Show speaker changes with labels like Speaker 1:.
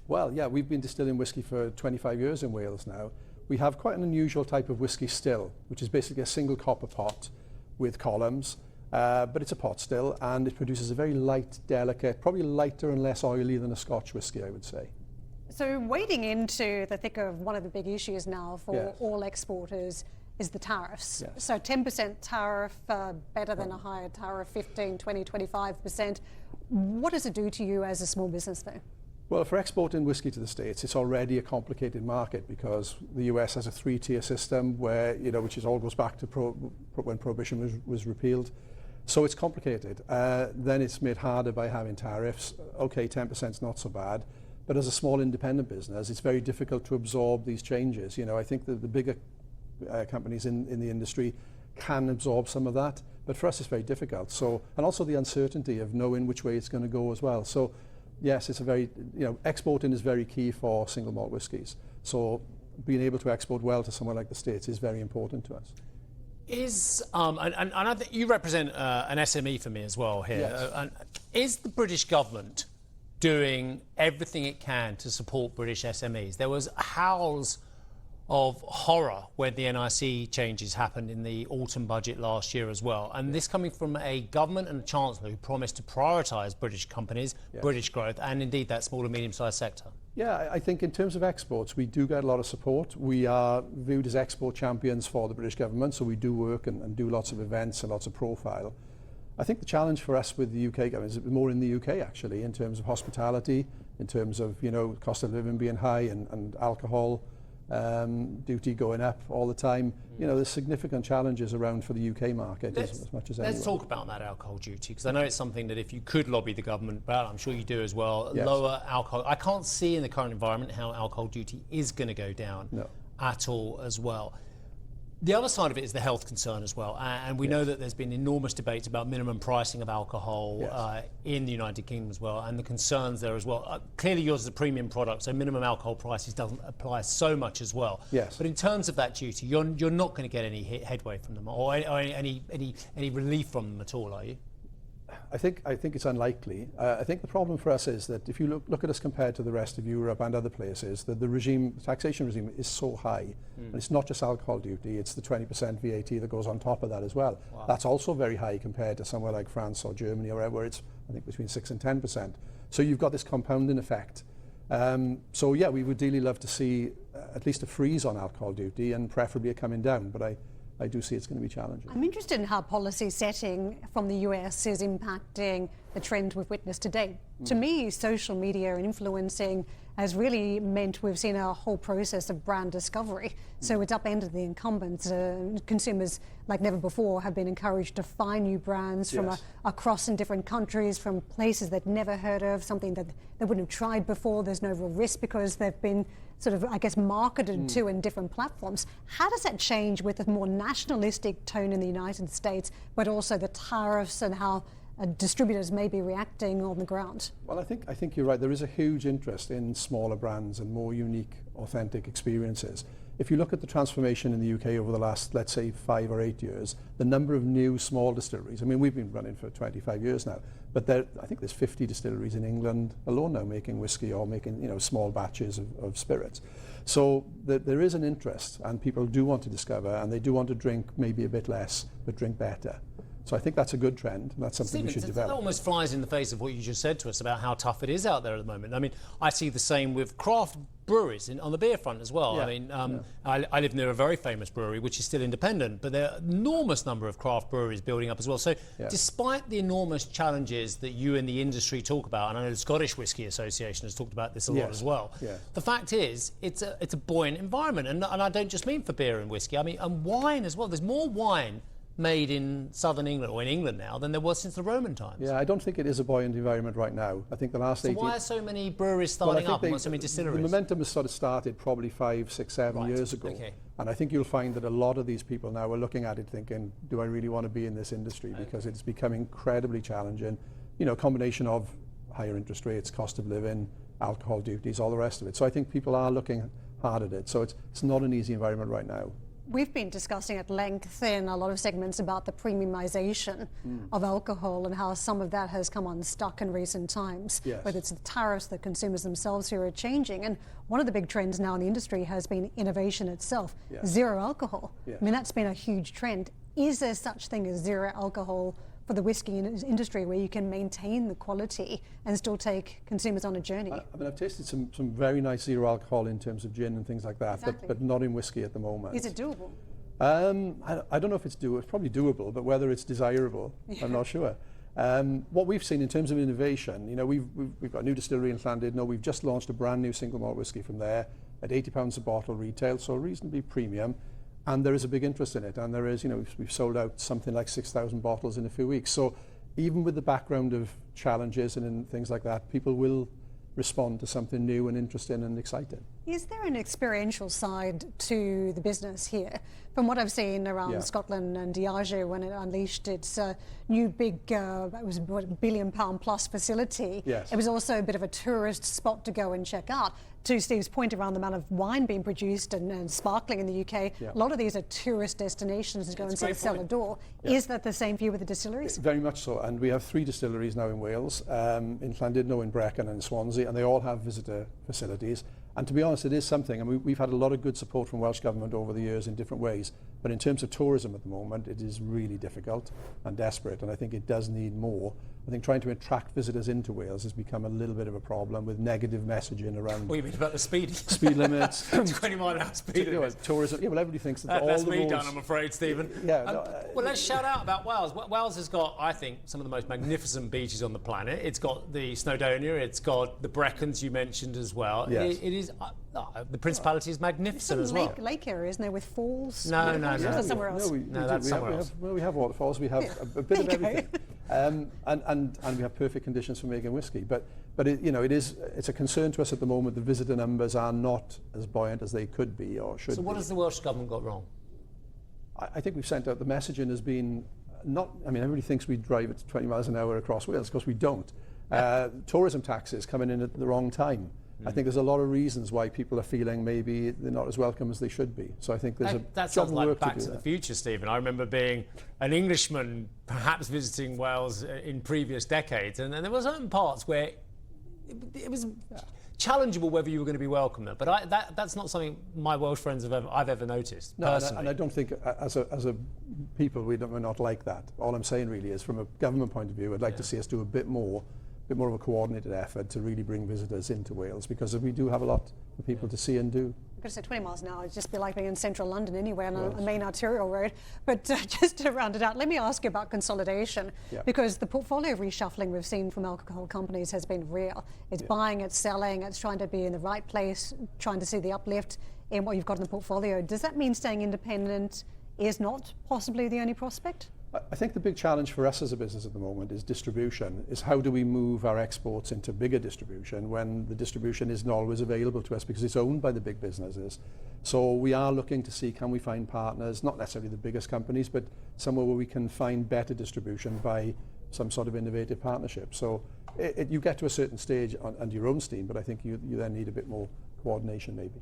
Speaker 1: Well, yeah, we've been distilling whiskey for 25 years in Wales now. We have quite an unusual type of whiskey still, which is basically a single copper pot with columns, but it's a pot still, and it produces a very light, delicate, probably lighter and less oily than a Scotch whiskey, I would say.
Speaker 2: So wading into the thick of one of the big issues now for
Speaker 1: Yes.
Speaker 2: all exporters is the tariffs.
Speaker 1: Yes.
Speaker 2: So 10% tariff, better than a higher tariff, 15, 20, 25%. What does it do to you as a small business though?
Speaker 1: Well, for exporting whiskey to the States, it's already a complicated market because the US has a three-tier system where, which all goes back to when Prohibition was repealed. So it's complicated. Then it's made harder by having tariffs. Okay, 10% is not so bad. But as a small independent business, it's very difficult to absorb these changes. I think that the bigger companies in the industry can absorb some of that. But for us, it's very difficult. So, and also the uncertainty of knowing which way it's going to go as well. So, yes, it's a very, exporting is very key for single malt whiskies. So being able to export well to somewhere like the States is very important to us.
Speaker 3: And I think you represent an SME for me as well here.
Speaker 1: Yes.
Speaker 3: Is the British government doing everything it can to support British SMEs? There was howls of horror when the NIC changes happened in the autumn budget last year as well. And this coming from a government and a chancellor who promised to prioritise British companies, British growth, and indeed that small and medium-sized sector.
Speaker 1: Yeah, I think in terms of exports, we do get a lot of support. We are viewed as export champions for the British government, so we do work and do lots of events and lots of profile. I think the challenge for us with the UK government is more in the UK actually, in terms of hospitality, in terms of, cost of living being high and alcohol duty going up all the time. There's significant challenges around for the UK market as much as anywhere.
Speaker 3: Let's talk about that alcohol duty, because I know it's something that if you could lobby the government about, I'm sure you do as well,
Speaker 1: Yes.
Speaker 3: lower alcohol. I can't see in the current environment how alcohol duty is going to go down at all as well. The other side of it is the health concern as well, and we know that there's been enormous debates about minimum pricing of alcohol in the United Kingdom as well, and the concerns there as well. Clearly yours is a premium product, so minimum alcohol prices doesn't apply so much as well.
Speaker 1: Yes.
Speaker 3: But in terms of that duty, you're not going to get any headway from them, or any relief from them at all, are you?
Speaker 1: I think it's unlikely. I think the problem for us is that if you look at us compared to the rest of Europe and other places, that the taxation regime is so high. And it's not just alcohol duty, it's the 20% VAT that goes on top of that as well. Wow. That's also very high compared to somewhere like France or Germany or where it's, I think, between 6 and 10%. So you've got this compounding effect. So yeah, we would really love to see at least a freeze on alcohol duty and preferably a coming down, but I do see it's going to be challenging.
Speaker 2: I'm interested in how policy setting from the US is impacting the trend we've witnessed to date. To me, social media and influencing has really meant we've seen a whole process of brand discovery. So it's upended the incumbents. Consumers, like never before, have been encouraged to find new brands from across in different countries, from places they'd never heard of, something that they wouldn't have tried before. There's no real risk because they've been sort of, I guess, marketed to in different platforms. How does that change with a more nationalistic tone in the United States, but also the tariffs and how distributors may be reacting on the ground?
Speaker 1: Well, I think you're right. There is a huge interest in smaller brands and more unique, authentic experiences. If you look at the transformation in the UK over the last, let's say, 5 or 8 years, the number of new small distilleries, I mean, we've been running for 25 years now, but I think there's 50 distilleries in England alone now making whiskey or making, small batches of spirits. So there is an interest, and people do want to discover, and they do want to drink maybe a bit less, but drink better. So I think that's a good trend, and that's something we should develop.
Speaker 3: That almost flies in the face of what you just said to us about how tough it is out there at the moment. I mean, I see the same with craft breweries on the beer front as well.
Speaker 1: Yeah.
Speaker 3: I mean, I live near a very famous brewery, which is still independent, but there are an enormous number of craft breweries building up as well. So despite the enormous challenges that you in the industry talk about, and I know the Scottish Whisky Association has talked about this a lot as well, the fact is it's a buoyant environment. And I don't just mean for beer and whiskey, I mean, and wine as well. There's more wine made in southern England, or in England now, than there was since the Roman times.
Speaker 1: Yeah, I don't think it is a buoyant environment right now. I think the last 18...
Speaker 3: So why are so many breweries starting up and so many distilleries?
Speaker 1: The momentum has sort of started probably 5, 6, 7 years ago. Okay. And I think you'll find that a lot of these people now are looking at it thinking, do I really want to be in this industry? Because it's become incredibly challenging. A combination of higher interest rates, cost of living, alcohol duties, all the rest of it. So I think people are looking hard at it. So it's not an easy environment right now.
Speaker 2: We've been discussing at length in a lot of segments about the premiumization of alcohol and how some of that has come unstuck in recent times,
Speaker 1: Yes.
Speaker 2: whether it's the tariffs, the consumers themselves who are changing. And one of the big trends now in the industry has been innovation itself, zero alcohol.
Speaker 1: Yeah.
Speaker 2: I mean, that's been a huge trend. Is there such thing as zero alcohol for the whiskey industry where you can maintain the quality and still take consumers on a journey?
Speaker 1: I mean, I've tasted some very nice zero alcohol in terms of gin and things like that,
Speaker 2: Exactly.
Speaker 1: but not in whiskey at the moment.
Speaker 2: Is it doable?
Speaker 1: I don't know if it's doable. It's probably doable, but whether it's desirable, I'm not sure. What we've seen in terms of innovation, you know, we've got a new distillery in Llandudno. We've just launched a brand new single malt whiskey from there at £80 a bottle retail, so reasonably premium. And there is a big interest in it, and there is, you know, we've sold out something like 6,000 bottles in a few weeks. So even with the background of challenges and things like that, people will respond to something new and interesting and exciting.
Speaker 2: Is there an experiential side to the business here? From what I've seen around Scotland and Diageo when it unleashed its new big, it was what, £1 billion plus facility.
Speaker 1: Yes.
Speaker 2: It was also a bit of a tourist spot to go and check out. To Steve's point around the amount of wine being produced and sparkling in the UK, a lot of these are tourist destinations to go and see the cellar door. Is that the same for you with the distilleries?
Speaker 1: Very much so, and we have 3 distilleries now in Wales, in Llandudno, in Brecon and Swansea, and they all have visitor facilities. And to be honest, it is something, and we've had a lot of good support from Welsh Government over the years in different ways, but in terms of tourism at the moment, it is really difficult and desperate, and I think it does need more. I think trying to attract visitors into Wales has become a little bit of a problem with negative messaging around
Speaker 3: What do you mean about the speed?
Speaker 1: speed limits.
Speaker 3: 20-mile-an-hour speed
Speaker 1: You know,
Speaker 3: limit.
Speaker 1: tourism. Yeah, well, everybody thinks that all
Speaker 3: That's
Speaker 1: the
Speaker 3: me
Speaker 1: roads.
Speaker 3: done, I'm afraid, Stephen. Well, let's shout out about Wales. Wales has got, I think, some of the most magnificent beaches on the planet. It's got the Snowdonia, it's got the Brecons you mentioned as well.
Speaker 1: Yes.
Speaker 3: It is, the Principality is magnificent as well.
Speaker 2: Lake area, isn't there, with falls?
Speaker 3: No.
Speaker 2: Is that somewhere else?
Speaker 3: That's somewhere else.
Speaker 1: We have waterfalls. We have a bit of everything, and we have perfect conditions for making whiskey. But it's a concern to us at the moment. The visitor numbers are not as buoyant as they could be or should be.
Speaker 3: So what has the Welsh Government got wrong?
Speaker 1: I think we've sent out the messaging has been not. I mean, everybody thinks we drive at 20 miles an hour across Wales. Of course, we don't. Tourism taxes coming in at the wrong time. I think there's a lot of reasons why people are feeling maybe they're not as welcome as they should be. So I think there's
Speaker 3: that
Speaker 1: job
Speaker 3: sounds
Speaker 1: of
Speaker 3: like
Speaker 1: work
Speaker 3: Back
Speaker 1: to do
Speaker 3: to the
Speaker 1: there.
Speaker 3: Future, Stephen. I remember being an Englishman, perhaps visiting Wales in previous decades, and there were certain parts where it was challengeable whether you were going to be welcome there. But that's not something my Welsh friends I've ever noticed personally.
Speaker 1: And I don't think as a people we're not like that. All I'm saying really is from a government point of view, I'd like to see us do a bit more of a coordinated effort to really bring visitors into Wales, because we do have a lot for people to see and do.
Speaker 2: I've got to say 20 miles an hour would just be like being in central London anyway on a main arterial road. But just to round it out, let me ask you about consolidation, because the portfolio reshuffling we've seen from alcohol companies has been real. It's buying, it's selling, it's trying to be in the right place, trying to see the uplift in what you've got in the portfolio. Does that mean staying independent is not possibly the only prospect?
Speaker 1: I think the big challenge for us as a business at the moment is distribution, is how do we move our exports into bigger distribution when the distribution isn't always available to us because it's owned by the big businesses. So we are looking to see, can we find partners, not necessarily the biggest companies, but somewhere where we can find better distribution by some sort of innovative partnership. So you get to a certain stage under your own steam, but I think you then need a bit more coordination maybe.